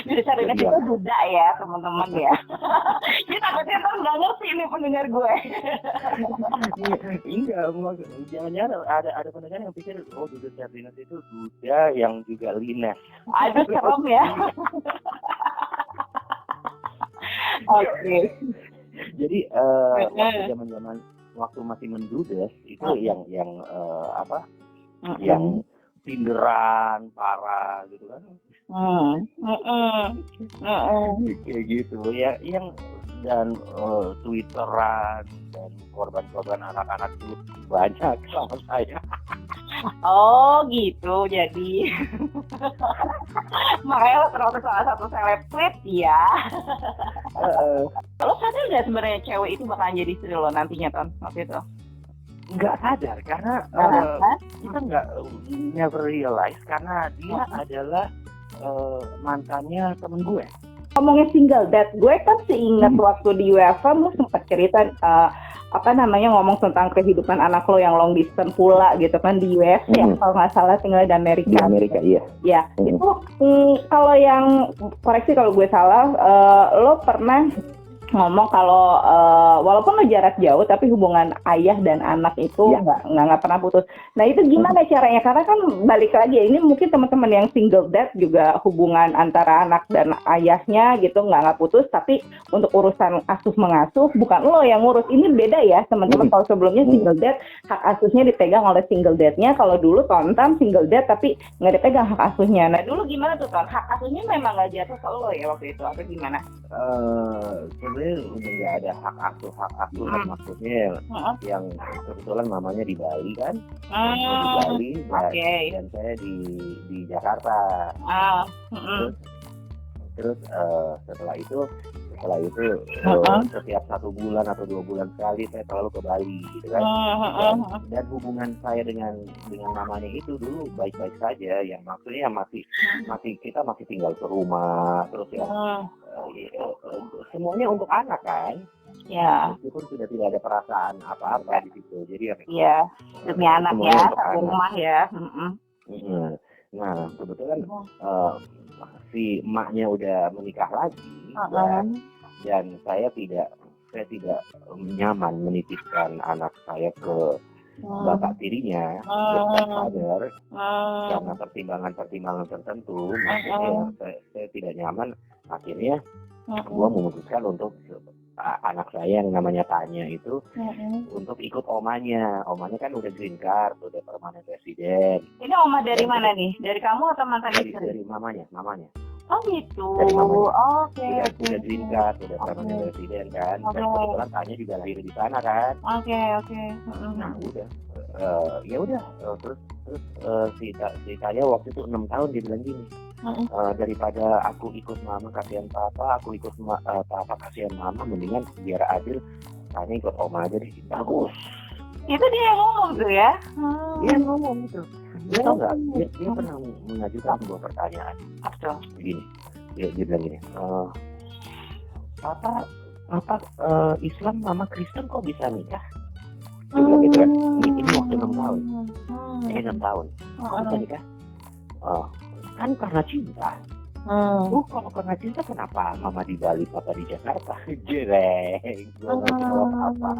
B: Dudes Herlinus itu duda ya teman-teman ya. Jadi takutnya ntar nggak ngerti nih pendengar gue.
A: Enggak, jangan-jangan ada pendengar yang pikir Dudes Herlinus itu duda yang juga lines.
B: Aduh serem ya. Oke.
A: Jadi waktu masih mendudes itu yang yang tinderan parah gitu kan. Kayak gitu ya, yang dan Twitteran dan korban-korban anak-anak itu banyak sama saya.
B: Oh gitu, jadi makanya lo terlalu salah satu seleb tweet ya. Lo sadar gak sebenarnya cewek itu bakalan jadi istri lo nantinya Ton waktu itu?
A: nggak sadar karena kita nggak never realize karena dia adalah mantannya temen gue.
B: Ngomongnya single dad, gue kan seingat waktu di UEFA lu sempat cerita ngomong tentang kehidupan anak lo yang long distance pula gitu kan di US ya kalau nggak salah tinggal di Amerika.
A: Di Amerika iya.
B: Ya itu kalau yang koreksi kalau gue salah, lo pernah ngomong kalau walaupun lo jarak jauh tapi hubungan ayah dan anak itu nggak pernah putus. Nah itu gimana caranya? Karena kan balik lagi ini mungkin teman-teman yang single dad juga hubungan antara anak dan ayahnya gitu nggak putus, tapi untuk urusan asuh mengasuh bukan lo yang ngurus. Ini beda ya teman-teman. Kalau sebelumnya single dad hak asuhnya dipegang oleh single dadnya, kalau dulu Tontam single dad tapi nggak dipegang hak asuhnya. Nah dulu gimana tuh Ton? Hak asuhnya memang nggak jatuh ke lo ya waktu itu atau gimana?
A: Sebenarnya udah nggak ada hak asuh maksudnya yang kebetulan mamanya di Bali kan, di Bali dan saya di Jakarta. Terus setelah itu setiap 1 bulan atau 2 bulan sekali saya selalu ke Bali gitu kan. Dan hubungan saya dengan mamanya itu dulu baik-baik saja, yang maksudnya kita masih tinggal ke rumah terus ya. Semuanya untuk anak kan. Ya. Meskipun sudah tidak ada perasaan apa-apa di situ. Jadi
B: ya demi anak ya, satu rumah ya.
A: Nah, kebetulan si emaknya udah menikah lagi dan saya tidak nyaman menitipkan anak saya ke bapak tirinya, stepfather, karena pertimbangan tertentu. Maksudnya saya tidak nyaman. Akhirnya gua memutuskan untuk anak saya yang namanya Tanya itu untuk ikut omanya. Omanya kan udah green card, udah permanent resident.
B: Ini oma dari mana nih? Dari kamu atau mantan istri?
A: Dari mamanya.
B: Oh gitu.
A: Dari mamanya.
B: Oke.
A: Udah green card, udah permanent resident kan. Dan kebetulan Tanya juga lahir di sana kan.
B: Oke.
A: Nah udah, terus si Tanya waktu itu 6 tahun dia bilang gini. Daripada aku ikut mama kasihan papa, aku ikut papa kasihan mama, mendingan biar adil Tanya ikut oma aja deh. Bagus.
B: Itu dia yang ngomong tuh ya?
A: Dia ngomong gitu. Dia tau nggak? Dia pernah mengajukan sebuah pertanyaan. Apa? Begini. Dia bilang gini. Papa Islam, mama Kristen kok bisa nikah? Dia bilang gitu kan. Ini waktu 6 tahun. Ini 6 tahun. Kok bisa nikah? Kan karena cinta. Kalau karena cinta kenapa mama di Bali, papa di Jakarta? Jereng, gue nggak jawab apa.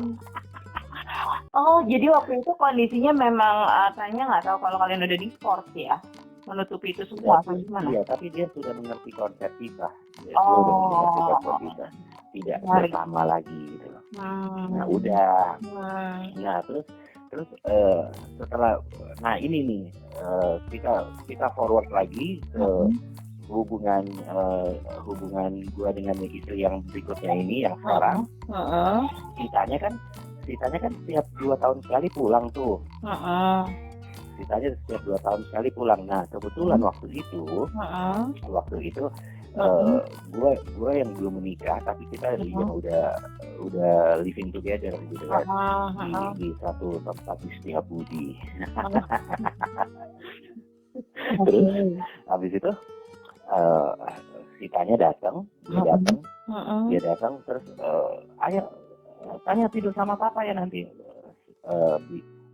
B: Oh, jadi waktu itu kondisinya memang Tanya nggak tahu kalau kalian udah divorce ya, menutupi itu semua atau gimana?
A: Iya, tapi dia sudah mengerti konsep kita. Dia sudah mengerti konsep kita, tidak bersama lagi gitu loh. Nah udah. Nah terus setelah ini nih kita forward lagi ke hubungan gua dengan istri yang berikutnya ini yang sekarang. Sitanya kan setiap 2 tahun sekali pulang tuh. Sitanya setiap 2 tahun sekali pulang. Nah kebetulan waktu itu gue yang belum menikah tapi kita yang udah living together gitu kan di satu tempat di Setiabudi. Terus habis itu si Tanya datang, dia datang terus ayo Tanya tidur sama papa ya nanti.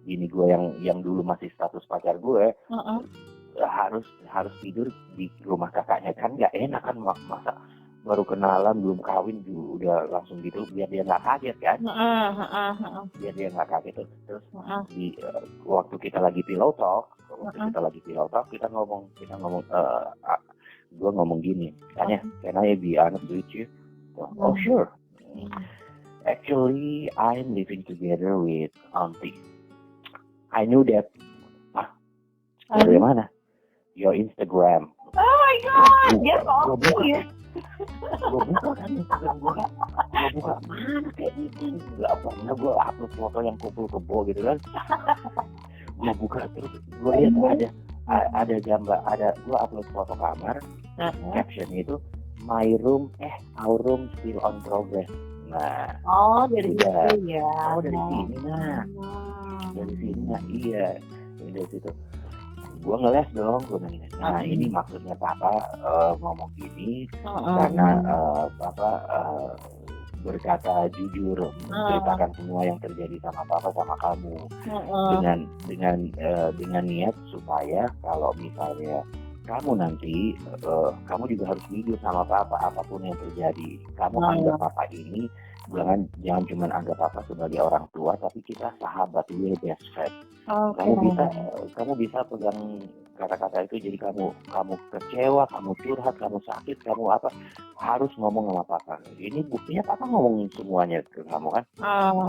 A: Ini gue yang dulu masih status pacar gue harus tidur di rumah kakaknya kan nggak enak kan, masa baru kenalan belum kawin udah langsung gitu, biar dia nggak kaget kan. Biar dia nggak kaget terus di waktu kita lagi pillow talk kita ngomong gue ngomong gini, Tanya, can I be honest with you? Oh sure. Actually I'm living together with auntie. I knew that. Dari mana? Your Instagram.
B: Oh my god, dia sombong ya.
A: Gue buka kan Instagram gue buka mana kayak gitu, nggak pernah gue upload foto yang kumpul kebo gitu kan. Gue buka terus gue lihat ada gambar, gue upload foto kamar, caption itu our room still on progress. Nah,
B: dari
A: udah.
B: situ ya.
A: Dari sini nah. Dari sini nah, iya. Dari situ. Gue ngeles dong, gue nanya. Nah, ini maksudnya papa ngomong gini karena papa berkata jujur, menceritakan semua yang terjadi sama papa sama kamu dengan niat supaya kalau misalnya kamu nanti kamu juga harus jujur sama papa apapun yang terjadi. Kamu anggap papa ini jangan cuma anggap papa sebagai orang tua, tapi kita sahabat, we're best friend. Kamu bisa pegang kata-kata itu, jadi kamu kecewa, kamu curhat, kamu sakit, kamu apa, harus ngomong sama papa. Ini buktinya papa ngomong semuanya ke kamu kan.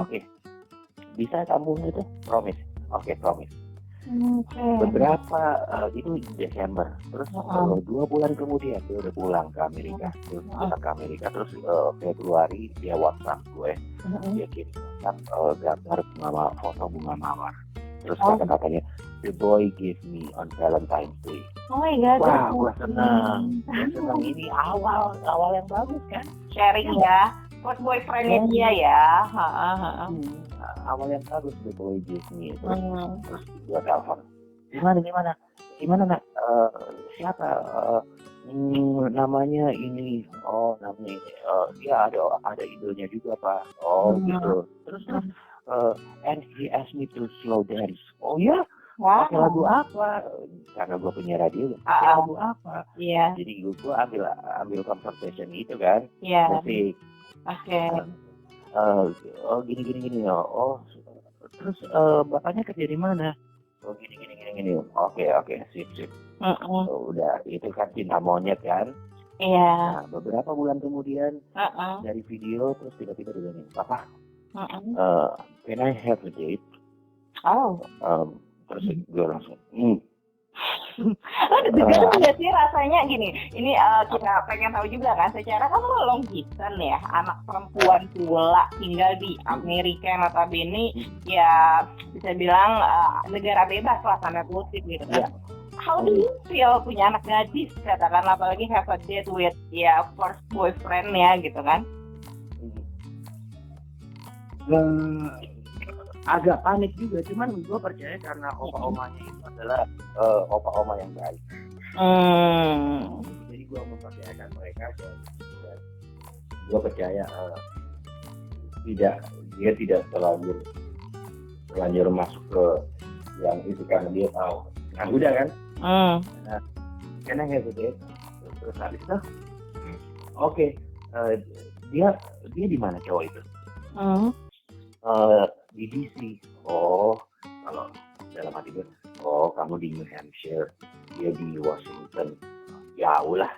A: Oke. Bisa kamu itu promise. Oke, promise. Beberapa itu Desember, terus 2 bulan kemudian dia udah pulang ke Amerika, terus Februari dia WhatsApp gue, dia kirim WhatsApp gambar foto bunga mawar, terus kata-katanya the boy gave me on Valentine's Day.
B: Oh my god.
A: Wah, gue senang. Ini awal yang bagus kan,
B: sharing ya, first boyfriendnya dia ya.
A: Awal yang bagus the boy gave me. Terus gue telepon, gimana nak, siapa namanya ini, namanya ini, dia ada idolnya juga pak, gitu. Terus and he asked me to slow dance. Oh ya, pakai lagu apa? Karena gue punya radio, pakai lagu apa? Jadi gue ambil conversation itu kan, musik. Gini. Terus bapaknya kerja di mana? Gini. Oke, sip. Udah, itu kan cinta monyet kan? Nah, beberapa bulan kemudian dari video, terus tiba-tiba dia bilang, papa, can I have a date? Terus gue langsung,
B: Deg-degan nggak sih rasanya gini? Ini kita pengen tahu juga kan, secara kamu long distance ya, anak perempuan pula tinggal di Amerika yang notabene ya bisa bilang negara bebas lah tanda kutip gitu kan. How do you feel punya anak gadis, katakan apalagi have a date with first boyfriend ya gitu kan?
A: Agak panik juga, cuman gue percaya karena opa-omanya itu adalah opa-oma yang baik. Jadi gue mempercayakan mereka, dan gue percaya dia tidak terlanjur masuk ke yang itu karena dia tahu. Nah udah kan? Nah, karena gitu, terus habis itu, oke, dia di mana cowok itu? Di DC. Kalau dalam hati gue, kamu di New Hampshire, dia di Washington, jauh lah.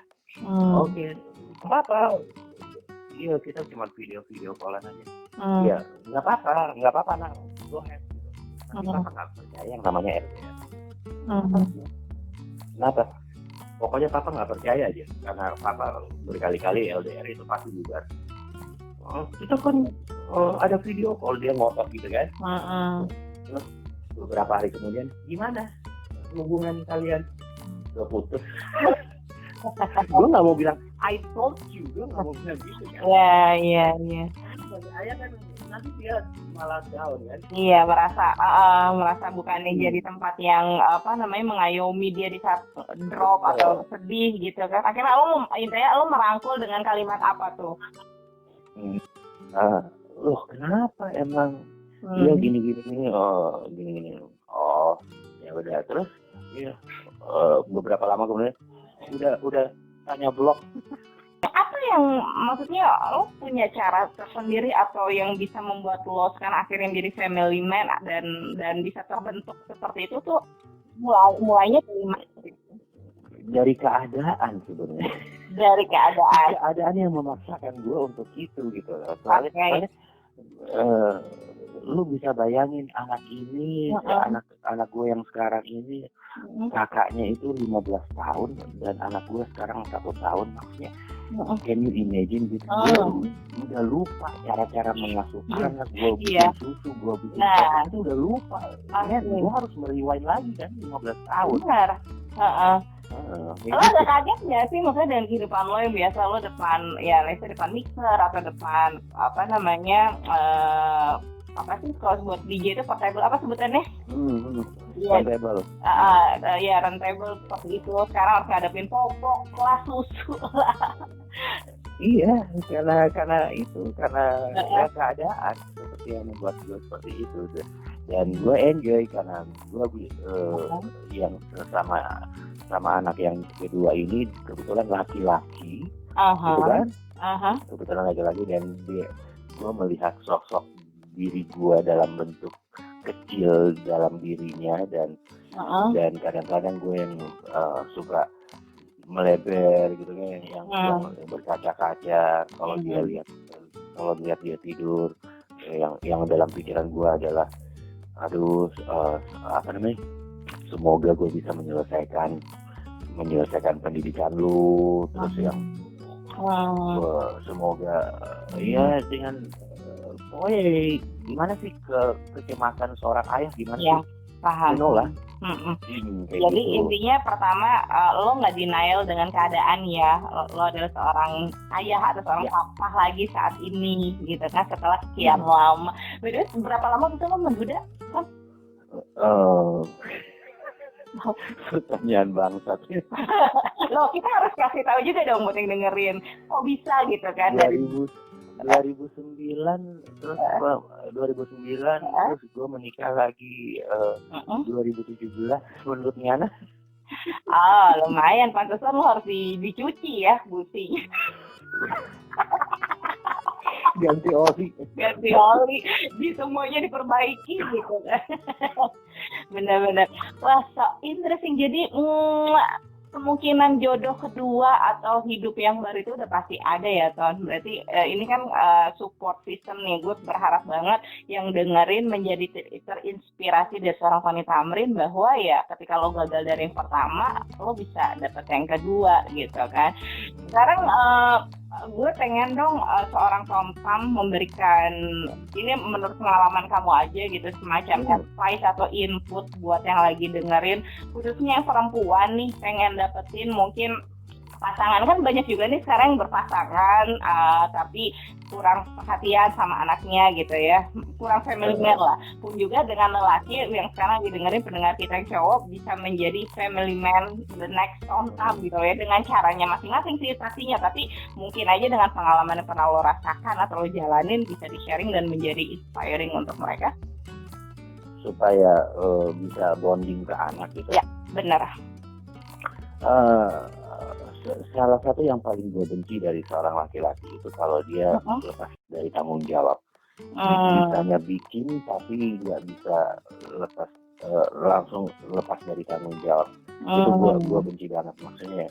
A: Oke, apa? Iya, kita cuma video callan aja. Iya, nggak apa-apa, nah, go ahead. Tapi papa nggak percaya yang namanya LDR. Kenapa? Pokoknya papa nggak percaya aja, karena papa berkali-kali LDR itu pasti bubar. Kita kan ada video call dia ngotot gitu kan. Terus beberapa hari kemudian, gimana hubungan kalian? Udah putus. Gue nggak mau bilang I told you, gue nggak mau bilang gitu kan.
B: Iya.
A: Sebagai ayah kan nanti dia malah down kan.
B: Iya, merasa bukannya jadi tempat yang mengayomi dia di saat drop atau sedih gitu kan. Akhirnya lo merangkul dengan kalimat apa tuh?
A: Loh kenapa emang dia gini ya udah, terus beberapa lama kemudian udah tanya blog.
B: Apa yang maksudnya lo punya cara tersendiri atau yang bisa membuat lo sekarang akhirnya menjadi family man dan bisa terbentuk seperti itu tuh mulainya
A: dari keadaan sebenarnya.
B: Dari
A: keadaan yang memaksakan gue untuk itu gitu. Soalnya lu bisa bayangin anak ini, anak gue yang sekarang ini kakaknya itu 15 tahun dan anak gue sekarang 1 tahun, maksudnya can you imagine gitu. Gue udah lupa cara-cara mengasuh anak, gue bikin susu, gue bikin itu udah lupa. Gue harus merewind lagi kan 15 tahun.
B: Benar. Lo agak kaget nggak sih maksudnya dengan kehidupan lo yang biasa lo depan ya depan mixer atau depan apa namanya apa sih kalau buat DJ itu portable apa sebutannya?
A: Rentable.
B: Ya rentable seperti itu. Sekarang harus ngadepin popok lah, susu lah.
A: Iya, karena ya keadaan seperti yang membuat gue seperti itu, dan gue enjoy karena gue yang sama anak yang kedua ini kebetulan laki-laki, gitu kan? Kebetulan laki-laki, dan gue melihat sosok diri gue dalam bentuk kecil dalam dirinya, dan kadang-kadang gue yang suka melebar gitu kan, yang berkaca-kaca kalau dia lihat dia tidur, yang dalam pikiran gue adalah semoga gue bisa menyelesaikan pendidikan lu, terus yang semoga ya dengan pokoknya gimana sih kecemasan seorang ayah gimana sih?
B: Paham.
A: Lah.
B: Jadi gitu. Intinya pertama lo nggak denial dengan keadaan ya, lo adalah seorang ayah atau seorang papa lagi saat ini gitu kan, setelah sekian lama. Berarti berapa lama itu lo menduda?
A: Pertanyaan bangsat.
B: Lo kita harus kasih tahu juga dong buat yang dengerin, kok bisa gitu kan?
A: 2009 terus 2009 terus gue menikah lagi 2017 menurut Niana.
B: Lumayan, pantesan lo harus dicuci ya businya.
A: ganti oli,
B: di semuanya diperbaiki gitu kan. Benar-benar. Wah, so interesting. Jadi kemungkinan jodoh kedua atau hidup yang baru itu udah pasti ada ya, Ton. Berarti ini kan support system nih. Gue berharap banget yang dengerin menjadi terinspirasi dari seorang Tony Tamrin bahwa ya ketika lo gagal dari yang pertama, lo bisa dapet yang kedua gitu kan. Sekarang gue pengen dong seorang Tom memberikan, ini menurut pengalaman kamu aja gitu, semacam advice atau input buat yang lagi dengerin, khususnya yang perempuan nih pengen dapetin mungkin pasangan. Kan banyak juga nih sekarang yang berpasangan tapi kurang perhatian sama anaknya gitu ya, kurang family man lah. Pun juga dengan lelaki yang sekarang didengerin pendengar kita yang cowok bisa menjadi family man the next on up gitu ya, dengan caranya masing-masing sih pastinya, tapi mungkin aja dengan pengalaman yang pernah lo rasakan atau lo jalanin bisa di-sharing dan menjadi inspiring untuk mereka
A: supaya bisa bonding ke anak gitu.
B: Ya, benar.
A: Salah satu yang paling gue benci dari seorang laki-laki itu kalau dia lepas dari tanggung jawab. Bisanya bikin tapi nggak bisa langsung lepas dari tanggung jawab. Itu gue benci banget, maksudnya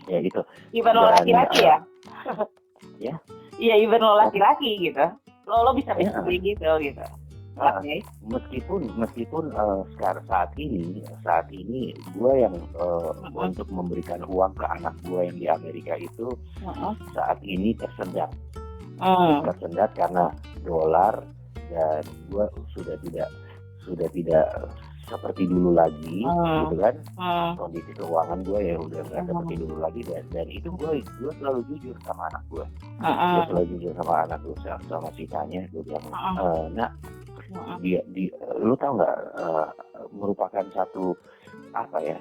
A: ya gitu.
B: Even lo laki-laki ya?
A: Ya?
B: Iya, even lo laki-laki gitu. Lo bisa gitu. Okay.
A: Meskipun sekarang saat ini gue yang untuk memberikan uang ke anak gue yang di Amerika itu saat ini tersendat karena dolar, dan gue sudah tidak seperti dulu lagi gitu kan. Kondisi keuangan gue ya udah nggak seperti dulu lagi, dan itu gue selalu jujur sama anak gue. Gue selalu jujur sama anak gue, sama sisanya gue bilang lu tau nggak, merupakan satu kayak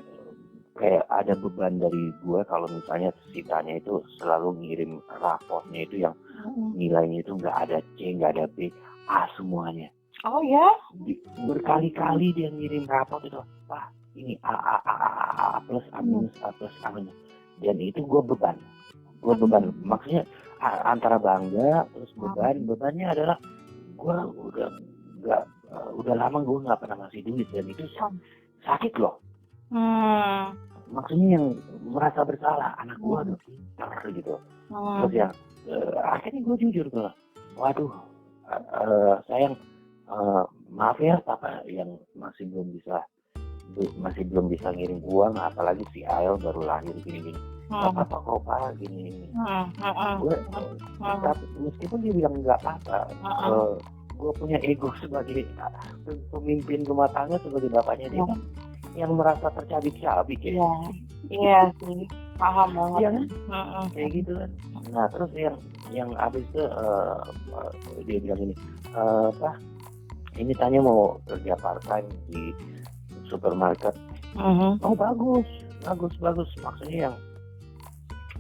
A: ada beban dari gue kalau misalnya sisanya itu selalu ngirim raportnya itu yang nilainya itu nggak ada C, nggak ada B, A semuanya.
B: Oh ya?
A: Berkali-kali dia ngirim raport itu, Pak ini A plus A minus A plus A minus, dan itu gue beban. Maksudnya antara bangga terus bebannya adalah gue udah lama gue nggak pernah ngasih duit, dan itu sakit loh. Maksudnya yang merasa bersalah, anak gue udah pintar gitu. Terus yang akhirnya gue jujur tuh, waduh sayang, maaf ya papa yang masih belum bisa ngirim uang, apalagi si Ael baru lahir gini. Apa kok pak gini. Gue meskipun dia bilang nggak apa-apa, gue punya ego sebagai pemimpin rumah tangga, sebagai bapaknya dia kan yang merasa tercabik-cabik ya.
B: Iya sih, paham banget.
A: Iya kan?
B: Mm-mm.
A: Kayak gitu kan. Nah terus yang abis itu dia bilang ini, apa? Ini tanya mau kerja part time di supermarket. Oh bagus.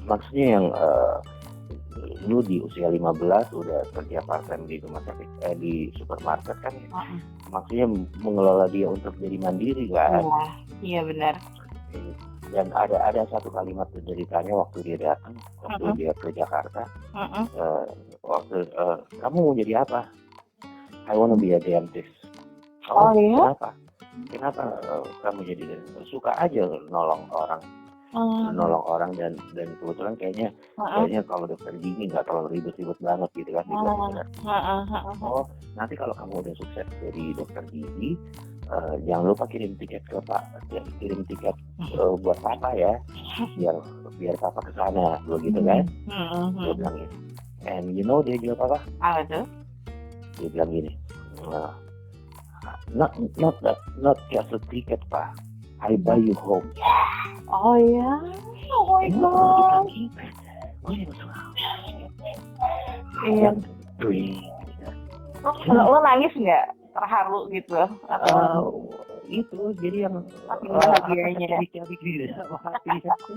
A: Maksudnya yang lu di usia 15 udah kerja part time di rumah sakit, di supermarket kan ya. Maksudnya mengelola dia untuk jadi mandiri kan.
B: Iya benar.
A: Dan ada satu kalimat ceritanya waktu dia datang, waktu dia ke Jakarta, kamu mau jadi apa? I wanna be a dentist.
B: Iya?
A: Kenapa kamu jadi dentist? Suka aja nolong orang dan kebetulan kayaknya kalau dokter gigi nggak terlalu ribet-ribet banget gitu kan. Oh nanti kalau kamu udah sukses jadi dokter gigi, jangan lupa kirim tiket buat papa ya, biar papa kesana, begitu kan. Dia bilang gitu. And you know dia jawab apa?
B: Apa tuh?
A: Dia bilang gini, not just a ticket pak, I buy you home.
B: Oh ya, oh my god.
A: Gue juga suka.
B: Iya. Lo nangis nggak? Terharu gitu?
A: Itu jadi yang
B: bahagianya
A: hati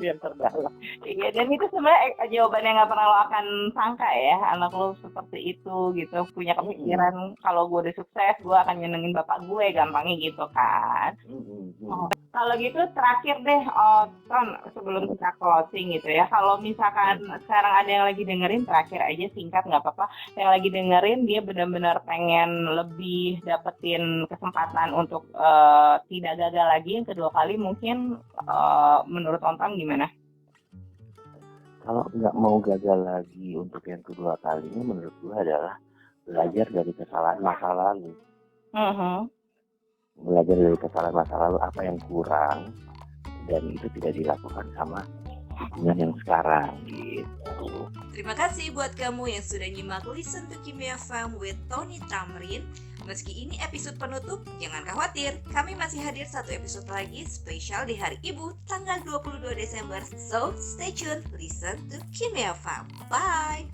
A: yang terdalam.
B: Iya, dan itu sebenarnya jawaban yang nggak pernah lo akan sangka ya, anak lo seperti itu gitu, punya kepikiran kalau gue udah sukses gue akan nyenengin bapak gue, gampangnya gitu kan. Kalau gitu terakhir deh, Ton, sebelum kita closing gitu ya, kalau misalkan sekarang ada yang lagi dengerin, terakhir aja singkat nggak apa-apa, yang lagi dengerin dia benar-benar pengen lebih dapetin kesempatan untuk tidak gagal lagi yang kedua kali, mungkin menurut Tom gimana?
A: Kalau nggak mau gagal lagi untuk yang kedua kalinya, menurut gue adalah belajar dari kesalahan masa lalu. Belajar dari kesalahan masa lalu apa yang kurang dan itu tidak dilakukan sama hubungan yang sekarang gitu.
C: Terima kasih buat kamu yang sudah nyimak Listen to Kimia Fam with Tony Tamrin. Meski ini episode penutup, jangan khawatir, kami masih hadir satu episode lagi spesial di Hari Ibu tanggal 22 Desember. So, stay tuned, listen to Kimia Fam. Bye!